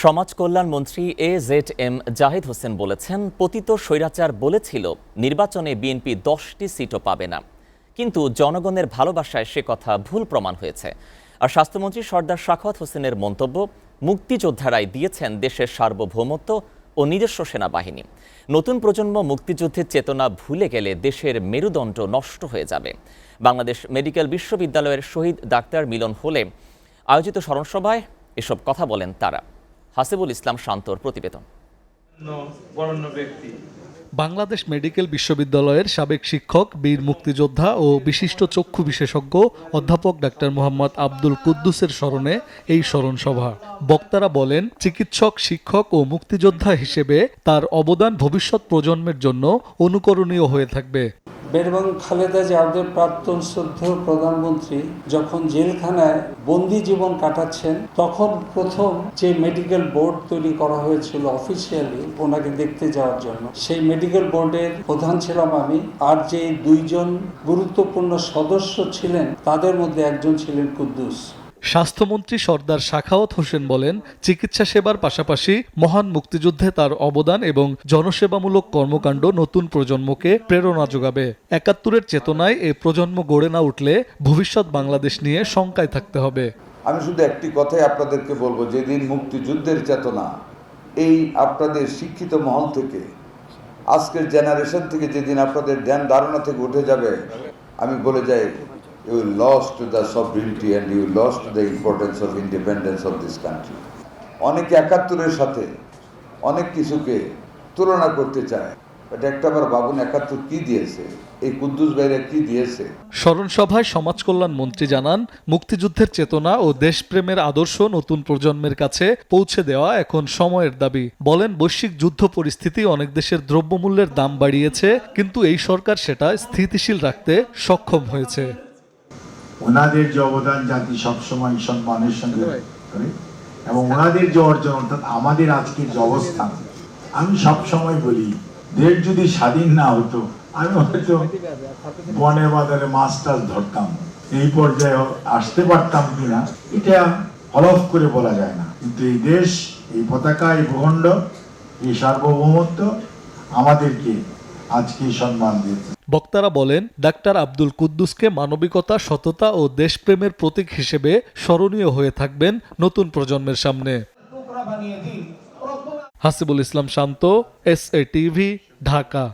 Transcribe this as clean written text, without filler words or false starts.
সমাজ কল্যাণ মন্ত্রী এজেড.এম জাহিদ হোসেন বলেছেন, পতিত স্বৈরাচার বলেছিল নির্বাচনে বিএনপি 10টি সিটও পাবে না, কিন্তু জনগণের ভালোবাসায় সে কথা ভুল প্রমাণ হয়েছে। আর স্বাস্থ্যমন্ত্রী সর্দার সাখাওয়াত হোসেনের মন্তব্য, মুক্তিযোদ্ধারাই দিয়েছেন দেশের সার্বভৌমত্ব ও নিজস্ব সেনাবাহিনী। নতুন প্রজন্ম মুক্তিযুদ্ধের চেতনা ভুলে গেলে দেশের মেরুদণ্ড নষ্ট হয়ে যাবে। বাংলাদেশ মেডিকেল বিশ্ববিদ্যালয়ের শহীদ ডাক্তার মিলন হলে আয়োজিত স্মরণসভায় এসব কথা বলেন তারা। হাসিবুল ইসলাম শান্তর প্রতিবেদন। বাংলাদেশ মেডিকেল বিশ্ববিদ্যালয়ের সাবেক শিক্ষক, বীর মুক্তিযোদ্ধা ও বিশিষ্ট চক্ষু বিশেষজ্ঞ অধ্যাপক ডাক্তার মোহাম্মদ আব্দুল কুদ্দুসের স্মরণে এই স্মরণসভা। বক্তারা বলেন, চিকিৎসক, শিক্ষক ও মুক্তিযোদ্ধা হিসেবে তার অবদান ভবিষ্যৎ প্রজন্মের জন্য অনুকরণীয় হয়ে থাকবে। বেগম খালেদা জিয়ার প্রাক্তন শ্রদ্ধেয় প্রধানমন্ত্রী যখন জেলখানায় বন্দি জীবন কাটাচ্ছেন, তখন প্রথম যে মেডিকেল বোর্ড তৈরি করা হয়েছিল অফিসিয়ালি ওনাকে দেখতে যাওয়ার জন্য, সেই মেডিকেল বোর্ডের প্রধান ছিলাম আমি। আর যে দুইজন গুরুত্বপূর্ণ সদস্য ছিলেন তাদের মধ্যে একজন ছিলেন কুদ্দুস। স্বাস্থ্যমন্ত্রী সর্দার সাখাওয়াত হোসেন বলেন, চিকিৎসা সেবার পাশাপাশি মহান মুক্তিযুদ্ধে তার অবদান এবং জনসেবামূলক কর্মকাণ্ড নতুন প্রজন্মকে প্রেরণা যোগাবে। ৭১-এর চেতনায় এই প্রজন্ম গড়ে না উঠলে ভবিষ্যৎ বাংলাদেশ নিয়ে শঙ্কায় থাকতে হবে। আমি শুধু একটি কথাই আপনাদেরকে বলবো, যেদিন মুক্তিযুদ্ধের চেতনা এই আপনাদের শিক্ষিত মহল থেকে, আজকের জেনারেশন থেকে যেদিন আপনাদের ধ্যান ধারণা থেকে উঠে যাবে, আমি বলে যাই, you lost the sovereignty and you lost the importance of independence of this country. অনেকে ৭১-এর সাথে অনেক কিছুকে তুলনা করতে চায়, এটা একটাবার ভাবুন ৭১ কি দিয়েছে, এই কুদ্দুস ভাইরা কি দিয়েছে। স্মরণসভায় সমাজ কল্যাণ মন্ত্রী জানান, মুক্তিযুদ্ধের চেতনা ও দেশপ্রেমের আদর্শ নতুন প্রজন্মের কাছে পৌঁছে দেওয়া এখন সময়ের দাবি। বলেন, বৈশ্বিক যুদ্ধ পরিস্থিতি অনেক দেশের দ্রব্যমূল্যের দাম বাড়িয়েছে, কিন্তু এই সরকার সেটা স্থিতিশীল রাখতে সক্ষম হয়েছে। ওনাদের যে অবদান জাতি সবসময় সম্মানের সঙ্গে করে, এবং ওনাদের যে অর্জন, অর্থাৎ আমাদের আজকের যে অবস্থান, আমি সবসময় বলি, দেশ যদি স্বাধীন না হতো আমি হয়তো বনে বাজারে মাছ টাছ ধরতাম, এই পর্যায়ে আসতে পারতাম কিনা এটা হলফ করে বলা যায় না। কিন্তু এই দেশ, এই পতাকা, এই ভূখণ্ড, এই সার্বভৌমত্ব আমাদেরকে আজকে সম্মান দিয়েছে। বক্তারা বলেন, ডাক্তার আব্দুল কুদ্দুসকে মানবিকতা, সততা ও দেশপ্রেমের প্রতীক হিসেবে স্মরণীয় হয়ে থাকবেন নতুন প্রজন্মের সামনে। হাসিবুল ইসলাম শান্ত, SA TV, ঢাকা।